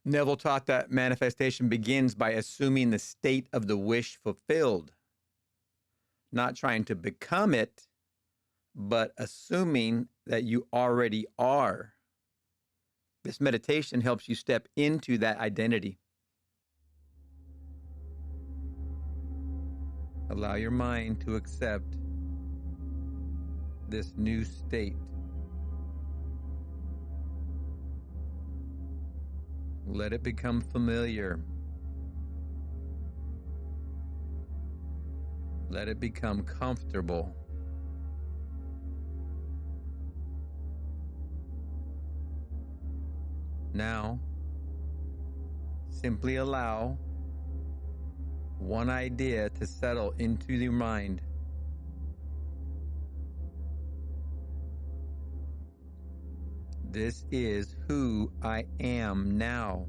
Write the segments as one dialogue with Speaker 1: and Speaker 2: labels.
Speaker 1: Neville taught that manifestation begins by assuming the state of the wish fulfilled, not trying to become it, but assuming that you already are. This meditation helps you step into that identity. Allow your mind to accept this new state. Let it become familiar. Let it become comfortable. Now, simply allow one idea to settle into your mind. This is who I am now.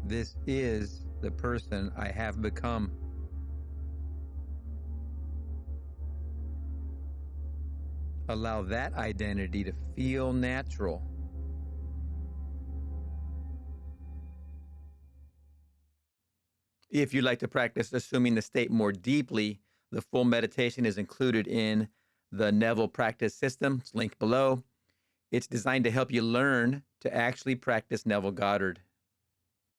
Speaker 1: This is the person I have become. Allow that identity to feel natural. If you'd like to practice assuming the state more deeply, the full meditation is included in the Neville practice system. It's linked below. It's designed to help you learn to actually practice Neville Goddard.